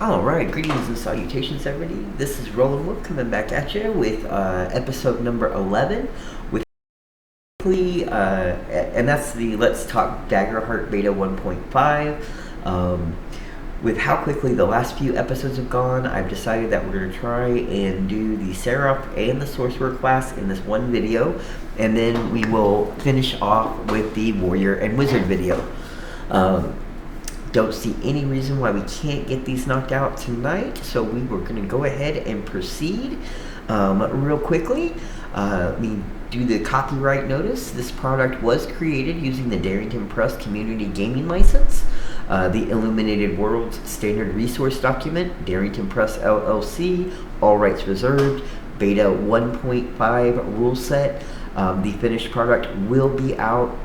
Alright, greetings and salutations everybody. This is Rollinwolf coming back at you with episode number 11 with and that's the Let's Talk Daggerheart Beta 1.5. With how quickly the last few episodes have gone, I've decided that we're going to try and do the Seraph and the Sorcerer class in this one video, and then we will finish off with the Warrior and Wizard video. Don't see any reason why we can't get these knocked out tonight, so we were going to go ahead and proceed real quickly. Let me do the copyright notice. This product was created using the Darrington Press Community Gaming License, the Illuminated Worlds Standard Resource Document, Darrington Press LLC, all rights reserved, Beta 1.5 rule set. The finished product will be out.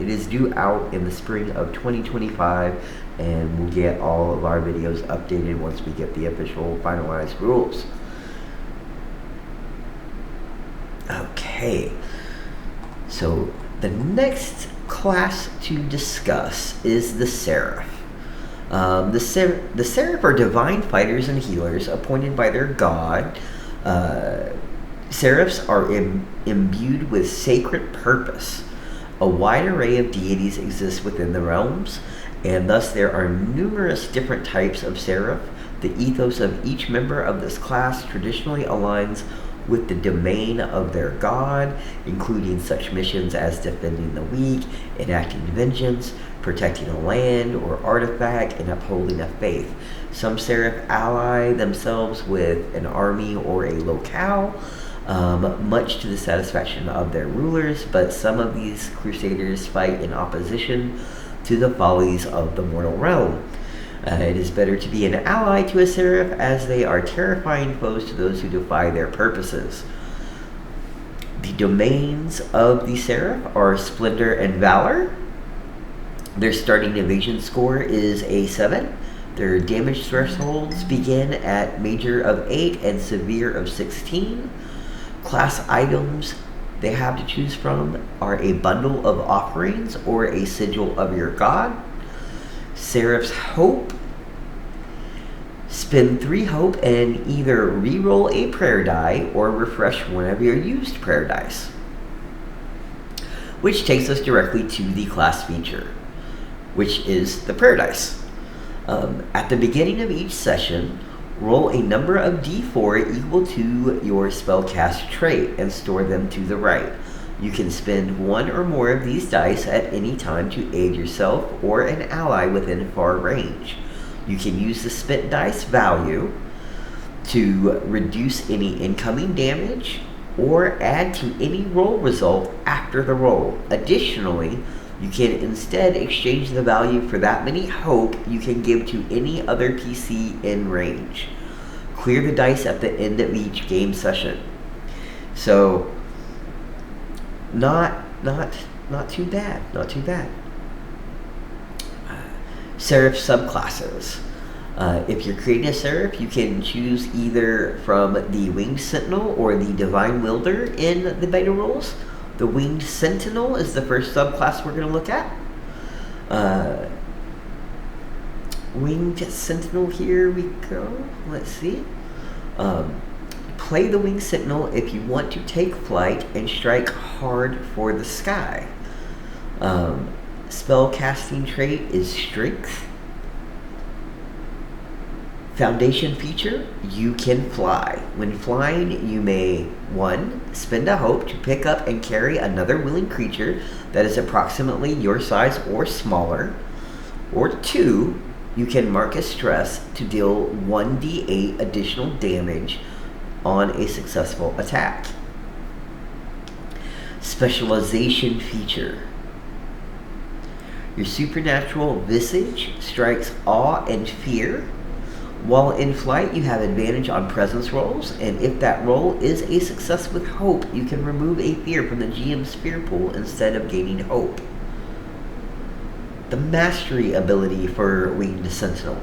It is due out in the spring of 2025, and we'll get all of our videos updated once we get the official finalized rules. Okay, so the next class to discuss is the Seraph. The Seraph are divine fighters and healers appointed by their god. Seraphs are imbued with sacred purpose. A wide array of deities exists within the realms, and thus there are numerous different types of Seraph. The ethos of each member of this class traditionally aligns with the domain of their god, including such missions as defending the weak, enacting vengeance, protecting a land or artifact, and upholding a faith. Some Seraph ally themselves with an army or a locale, much to the satisfaction of their rulers, but some of these crusaders fight in opposition to the follies of the mortal realm. It is better to be an ally to a Seraph, as they are terrifying foes to those who defy their purposes. The domains of the Seraph are Splendor and Valor. Their starting evasion score is a 7. Their damage thresholds begin at Major of 8 and Severe of 16. Class items they have to choose from are a bundle of offerings or a sigil of your god. Seraph's Hope. Spend 3 hope and either re-roll a prayer die or refresh one of your used prayer dice. Which takes us directly to the class feature, which is the prayer dice. At the beginning of each session, roll a number of d4 equal to your spellcast trait and store them to the right. You can spend one or more of these dice at any time to aid yourself or an ally within far range. You can use the spent dice value to reduce any incoming damage or add to any roll result after the roll. Additionally, you can instead exchange the value for that many hope you can give to any other PC in range. Clear the dice at the end of each game session. So, not too bad, not too bad. Seraph subclasses. If you're creating a Seraph, you can choose either from the Winged Sentinel or the Divine Wielder in the beta rules. The Winged Sentinel is the first subclass we're going to look at. Winged Sentinel, here we go. Let's see. Play the Winged Sentinel if you want to take flight and strike hard for the sky. Spell casting trait is Strength. Foundation feature, you can fly. When flying, you may 1. Spend a hope to pick up and carry another willing creature that is approximately your size or smaller. Or 2, you can mark a stress to deal 1d8 additional damage on a successful attack. Specialization feature. Your supernatural visage strikes awe and fear. While in flight, you have advantage on presence rolls, and if that roll is a success with hope, you can remove a fear from the GM's fear pool instead of gaining hope. The mastery ability for Winged Sentinel.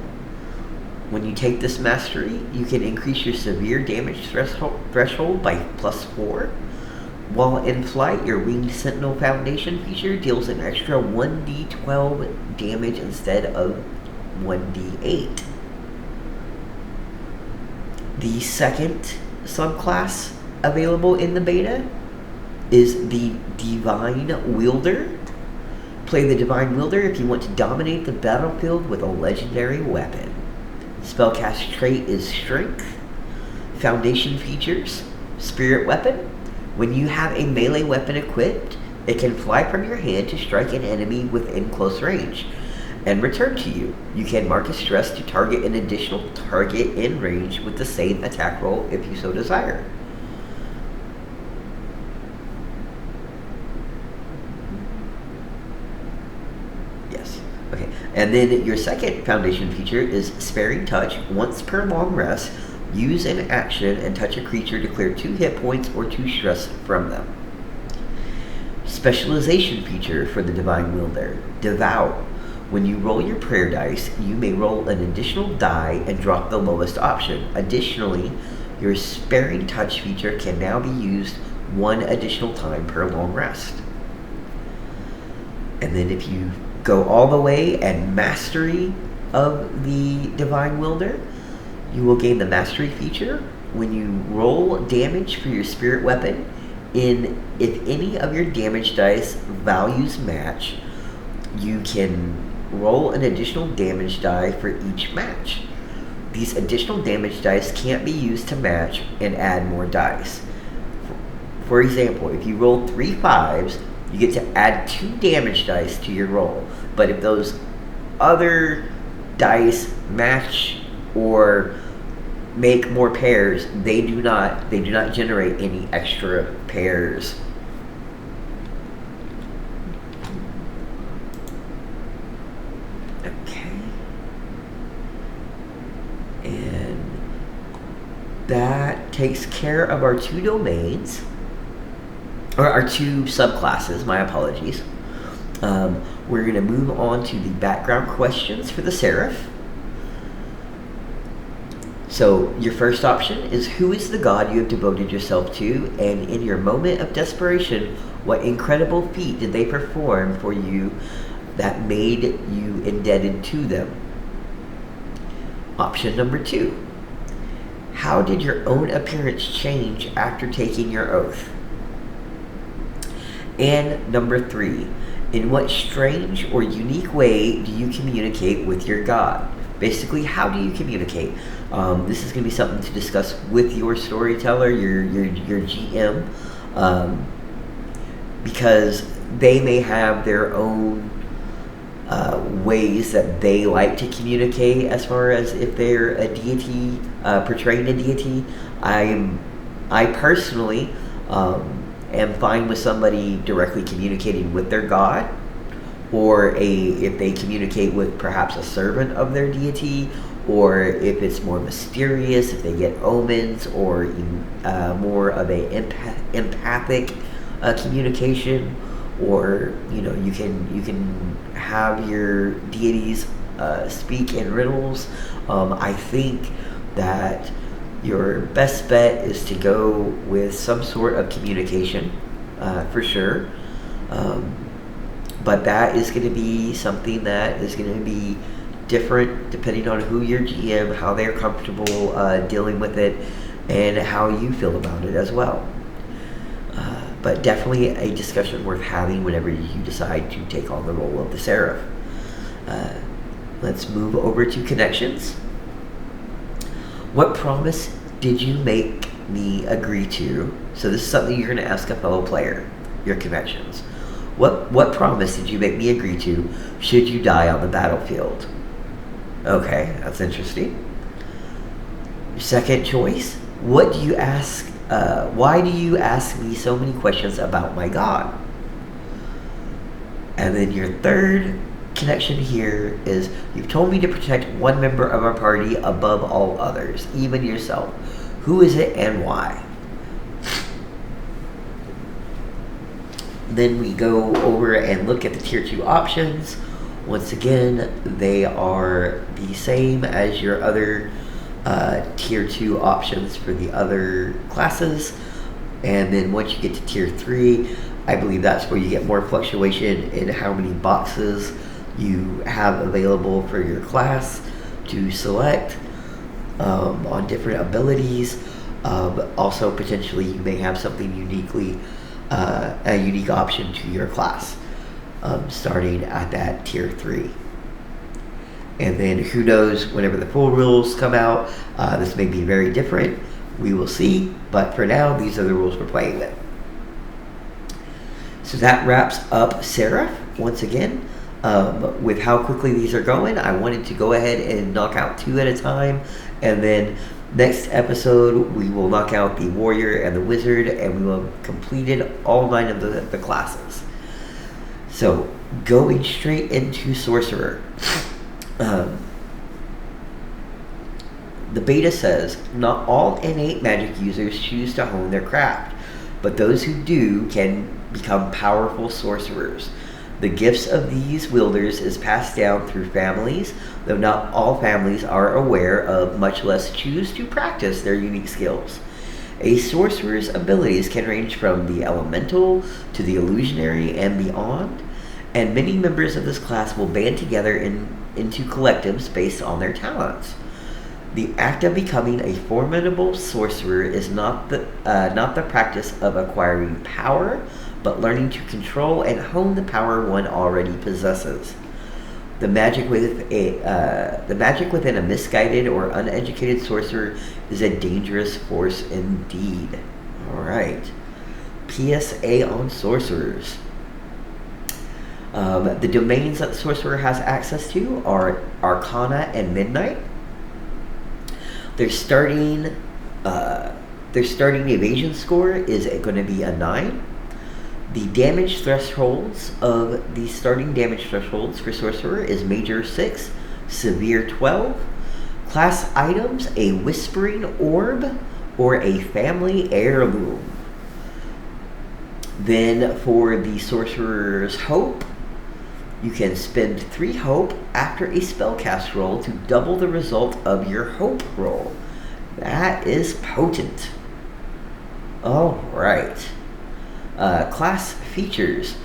When you take this mastery, you can increase your severe damage threshold by +4. While in flight, your Winged Sentinel Foundation feature deals an extra 1d12 damage instead of 1d8. The second subclass available in the beta is the Divine Wielder. Play the Divine Wielder if you want to dominate the battlefield with a legendary weapon. Spellcast trait is Strength. Foundation features: Spirit Weapon. When you have a melee weapon equipped, it can fly from your hand to strike an enemy within close range and return to you. You can mark a stress to target an additional target in range with the same attack roll if you so desire. Yes. Okay. And then your second foundation feature is Sparing Touch. Once per long rest, use an action and touch a creature to clear 2 hit points or 2 stress from them. Specialization feature for the Divine Wielder: Devout. When you roll your prayer dice, you may roll an additional die and drop the lowest option. Additionally, your Sparing Touch feature can now be used 1 additional time per long rest. And then if you go all the way and Mastery of the Divine Wielder, you will gain the Mastery feature. When you roll damage for your spirit weapon, if any of your damage dice values match, you can roll an additional damage die for each match. These additional damage dice can't be used to match and add more dice. For example, if you roll 3 5s, you get to add 2 damage dice to your roll. But if those other dice match or make more pairs, they do not generate any extra pairs. Okay. And that takes care of our 2 domains, or our 2 subclasses, my apologies. We're going to move on to the background questions for the Seraph. So your first option is: who is the god you have devoted yourself to, and in your moment of desperation, what incredible feat did they perform for you that made you indebted to them? Option number 2: how did your own appearance change after taking your oath? And number 3: in what strange or unique way do you communicate with your god? Basically, how do you communicate? This is going to be something to discuss with your storyteller, your GM, because they may have their own ways that they like to communicate. As far as if they're a deity, portraying a deity, I personally am fine with somebody directly communicating with their god, or if they communicate with perhaps a servant of their deity, or if it's more mysterious, if they get omens, or more of a empathic communication, or you can have your deities speak in riddles. I think that your best bet is to go with some sort of communication, for sure. But that is going to be something that is going to be different depending on who your GM, how they're comfortable dealing with it, and how you feel about it as well. But definitely a discussion worth having whenever you decide to take on the role of the Seraph. Let's move over to connections. What promise did you make me agree to? So this is something you're going to ask a fellow player, your connections. What promise did you make me agree to should you die on the battlefield? Okay, that's interesting. Your second choice: what do you ask? Why do you ask me so many questions about my god? And then your third connection here is: you've told me to protect one member of our party above all others, even yourself. Who is it and why? Then we go over and look at the tier 2 options. Once again, they are the same as your other tier 2 options for the other classes. And then once you get to tier 3, I believe that's where you get more fluctuation in how many boxes you have available for your class to select. on different abilities. Also, potentially, you may have something a unique option to your class, starting at that tier 3. And then who knows, whenever the full rules come out, this may be very different. We will see, but for now, these are the rules we're playing with. So that wraps up Seraph once again. With how quickly these are going, I wanted to go ahead and knock out 2 at a time, and then next episode we will knock out the warrior and the wizard, and we will have completed all 9 of the classes. So going straight into sorcerer. The beta says, not all innate magic users choose to hone their craft, but those who do can become powerful sorcerers. The gifts of these wielders is passed down through families, though not all families are aware of, much less choose to practice their unique skills. A sorcerer's abilities can range from the elemental to the illusionary and beyond, and many members of this class will band together into collectives based on their talents. The act of becoming a formidable sorcerer is not the practice of acquiring power, but learning to control and hone the power one already possesses. The magic within a misguided or uneducated sorcerer is a dangerous force indeed. All right. PSA on sorcerers. The domains that the sorcerer has access to are Arcana and Midnight. Their starting evasion score is going to be a 9. The damage thresholds of the starting damage thresholds for sorcerer is major 6, severe 12. Class items: a whispering orb or a family heirloom. Then for the sorcerer's hope, you can spend 3 hope after a spellcast roll to double the result of your hope roll. That is potent. Alright. Class features.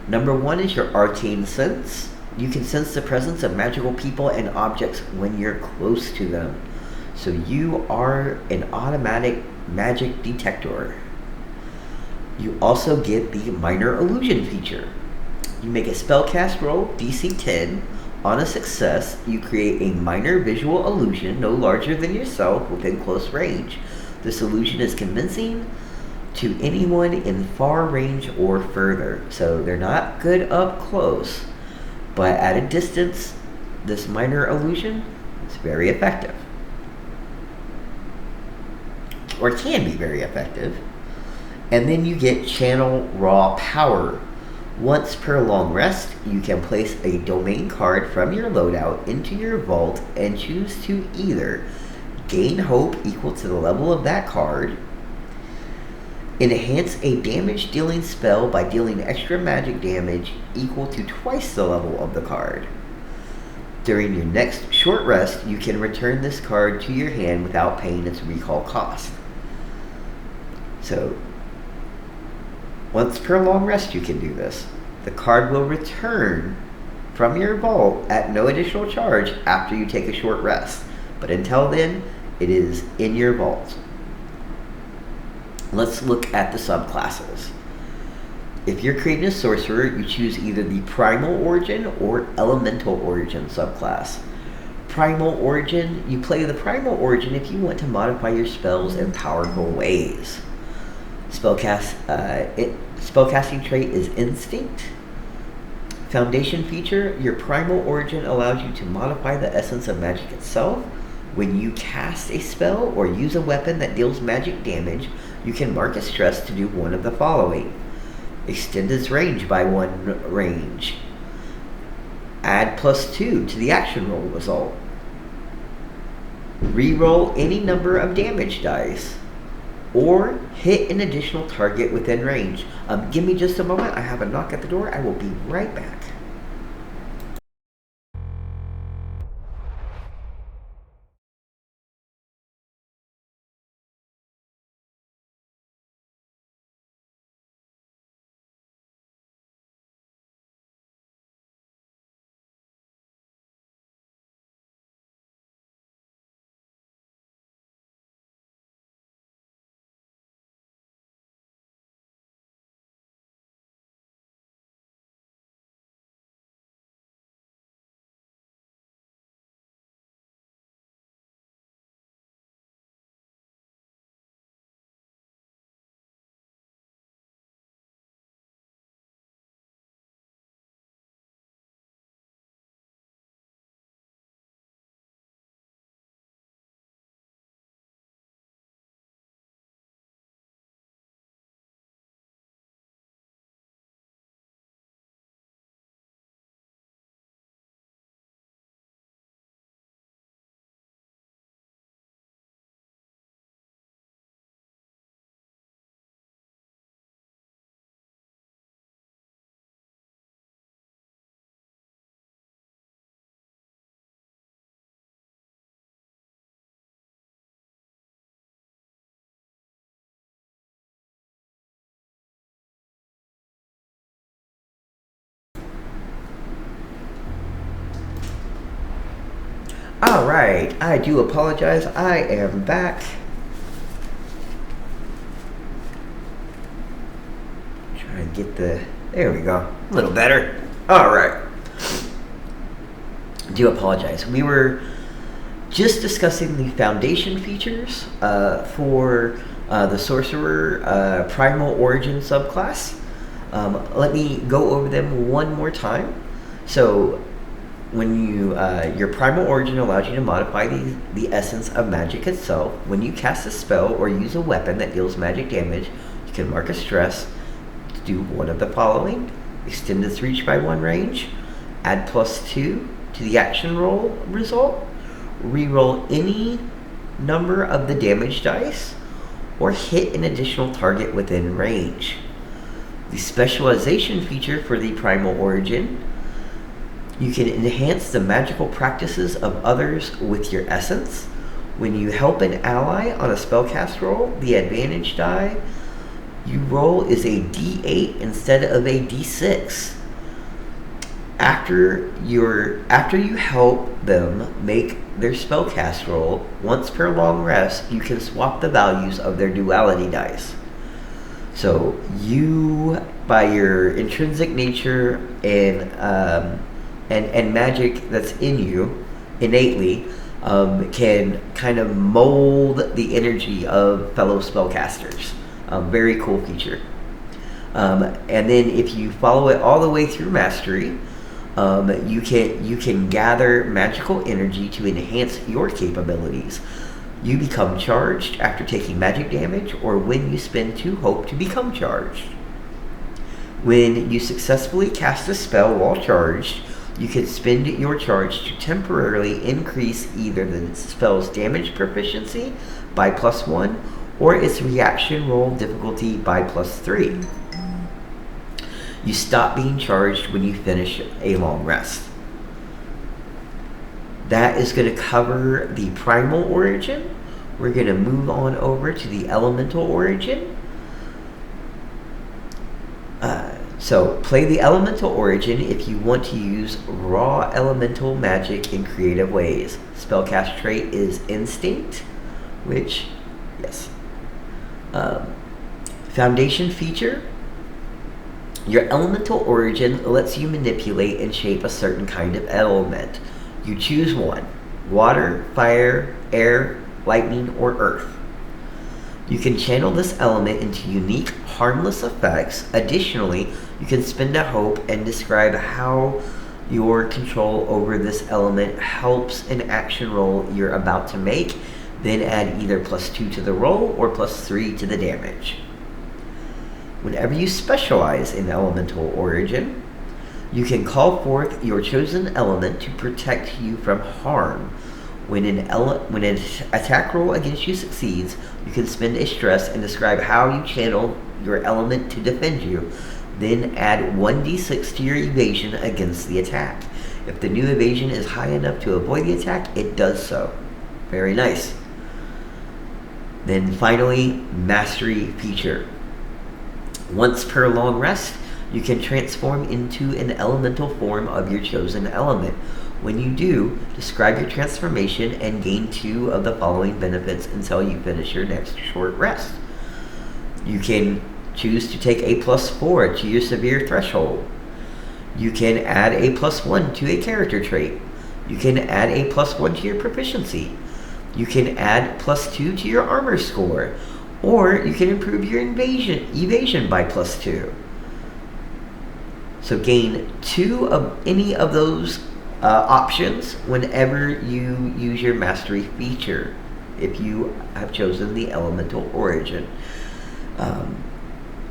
Number 1 is your arcane sense. You can sense the presence of magical people and objects when you're close to them. So you are an automatic magic detector. You also get the minor illusion feature. You make a spellcast roll, DC 10. On a success, you create a minor visual illusion no larger than yourself within close range. This illusion is convincing to anyone in far range or further. So they're not good up close, but at a distance, this minor illusion is very effective. Or can be very effective. And then you get channel raw power. Once per long rest, you can place a domain card from your loadout into your vault and choose to either gain hope equal to the level of that card, enhance a damage dealing spell by dealing extra magic damage equal to twice the level of the card. During your next short rest, you can return this card to your hand without paying its recall cost. So, once per long rest you can do this. The card will return from your vault at no additional charge after you take a short rest. But until then, it is in your vault. Let's look at the subclasses. If you're creating a sorcerer, you choose either the Primal Origin or Elemental Origin subclass. Primal Origin, you play the Primal Origin if you want to modify your spells in powerful ways. Spellcasting trait is Instinct. Foundation feature, your Primal Origin allows you to modify the essence of magic itself. When you cast a spell or use a weapon that deals magic damage, you can mark a stress to do one of the following. Extend its range by 1 range. Add +2 to the action roll result. Reroll any number of damage dice. Or hit an additional target within range. Give me just a moment. I have a knock at the door. I will be right back. Alright, I do apologize. I am back. Try and get the... There we go. A little better. Alright. Do apologize. We were just discussing the foundation features for the Sorcerer Primal Origin subclass. Let me go over them one more time. So, when you your primal origin allows you to modify the essence of magic itself. When you cast a spell or use a weapon that deals magic damage, you can mark a stress to do one of the following: extend its reach by 1 range, add +2 to the action roll result, reroll any number of the damage dice, or hit an additional target within range. The specialization feature for the primal origin: you can enhance the magical practices of others with your essence. When you help an ally on a spellcast roll, the advantage die you roll is a D8 instead of a D6. After you help them make their spellcast roll, once per long rest, you can swap the values of their duality dice. So you, by your intrinsic nature and magic that's in you innately, can kind of mold the energy of fellow spellcasters. Very cool feature. And then if you follow it all the way through mastery, you can gather magical energy to enhance your capabilities. You become charged after taking magic damage, or when you spend 2 hope to become charged. When you successfully cast a spell while charged, you can spend your charge to temporarily increase either the spell's damage proficiency by +1 or its reaction roll difficulty by +3. You stop being charged when you finish a long rest. That is going to cover the primal origin. We're going to move on over to the elemental origin. So, play the elemental origin if you want to use raw elemental magic in creative ways. Spellcast trait is instinct, which, yes. Foundation feature: your elemental origin lets you manipulate and shape a certain kind of element. You choose one: water, fire, air, lightning, or earth. You can channel this element into unique, harmless effects. Additionally, you can spend a hope and describe how your control over this element helps an action roll you're about to make, then add either +2 to the roll or +3 to the damage. Whenever you specialize in elemental origin, you can call forth your chosen element to protect you from harm. When an attack roll against you succeeds, you can spend a stress and describe how you channel your element to defend you. Then add 1d6 to your evasion against the attack. If the new evasion is high enough to avoid the attack, it does so. Very nice. Then finally, mastery feature. Once per long rest, you can transform into an elemental form of your chosen element. When you do, describe your transformation and gain 2 of the following benefits until you finish your next short rest. You can choose to take a +4 to your severe threshold. You can add a +1 to a character trait. You can add a +1 to your proficiency. You can add +2 to your armor score, or you can improve your evasion by +2. So gain 2 of any of those options whenever you use your mastery feature, if you have chosen the elemental origin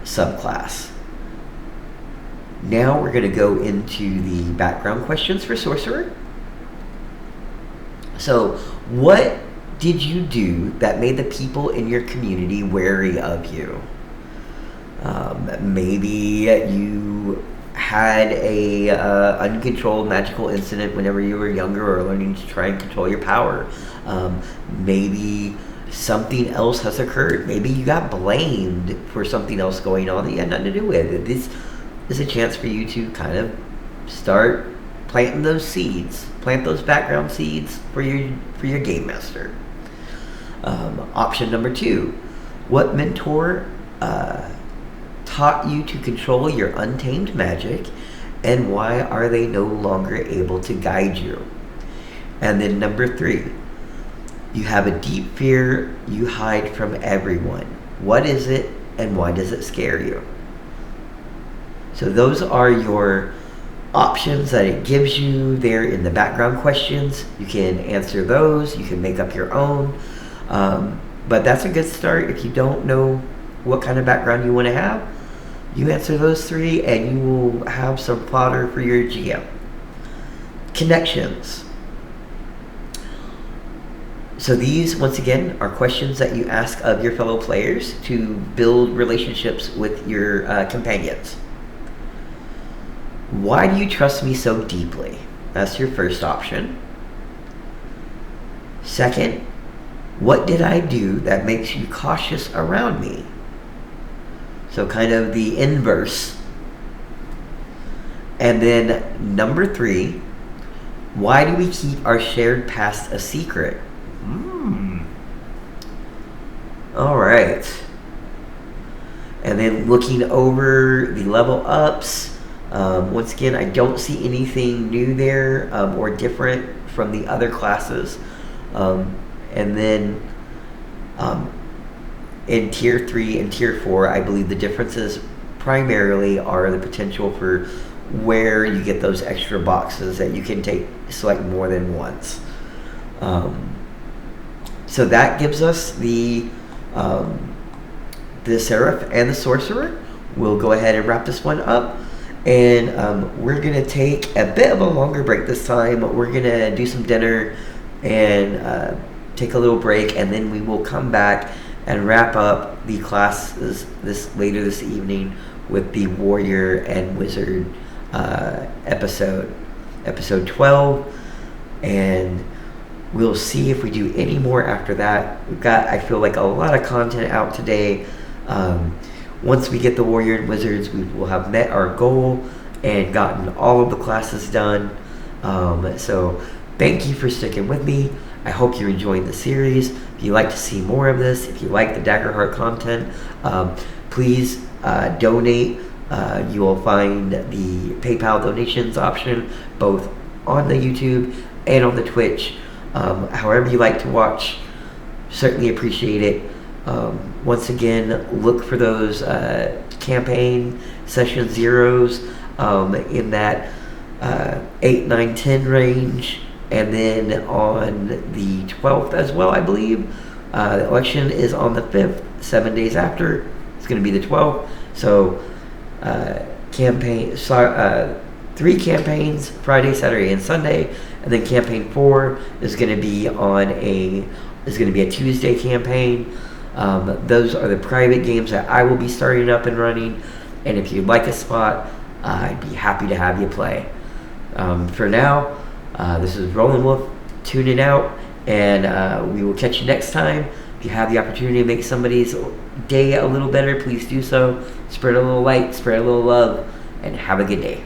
subclass. Now we're going to go into the background questions for Sorcerer. So, what did you do that made the people in your community wary of you? Maybe you had a uncontrolled magical incident whenever you were younger or learning to try and control your power. Maybe something else has occurred. Maybe you got blamed for something else going on that you had nothing to do with. This is a chance for you to kind of start planting those seeds. Plant those background seeds for your game master. Option number 2. What mentor taught you to control your untamed magic, and why are they no longer able to guide you? And then number 3. You have a deep fear you hide from everyone. What is it, and why does it scare you? So those are your options that it gives you there in the background questions. You can answer those. You can make up your own. But that's a good start. If you don't know what kind of background you want to have, you answer those 3 and you will have some fodder for your GM. Connections. So these, once again, are questions that you ask of your fellow players to build relationships with your companions. Why do you trust me so deeply? That's your first option. Second, what did I do that makes you cautious around me? So kind of the inverse. And then number 3, why do we keep our shared past a secret? All right. And then looking over the level ups, once again, I don't see anything new there or different from the other classes. And then in Tier 3 and Tier 4, I believe the differences primarily are the potential for where you get those extra boxes that you can select more than once. So that gives us the Seraph and the Sorcerer. We'll go ahead and wrap this one up. And we're going to take a bit of a longer break this time. We're going to do some dinner and take a little break. And then we will come back and wrap up the classes later this evening with the Warrior and Wizard episode 12. And we'll see if we do any more after that. We've got, I feel like, a lot of content out today. Once we get the Warrior and Wizards, we will have met our goal and gotten all of the classes done. So thank you for sticking with me. I hope you're enjoying the series. If you'd like to see more of this, if you like the Daggerheart content, please donate. You will find the PayPal donations option both on the YouTube and on the Twitch. However you like to watch, certainly appreciate it. Once again, look for those campaign session zeros in that 8, 9, 10 range, and then on the 12th as well, I believe. The election is on the 5th, 7 days after. It's going to be the 12th. So 3 campaigns, Friday, Saturday, and Sunday, and then campaign 4 is going to be a Tuesday campaign. Those are the private games that I will be starting up and running, and if you'd like a spot, I'd be happy to have you play. For now, this is Rollinwolf tuning out, and we will catch you next time. If you have the opportunity to make somebody's day a little better, please do so. Spread a little light, spread a little love, and have a good day.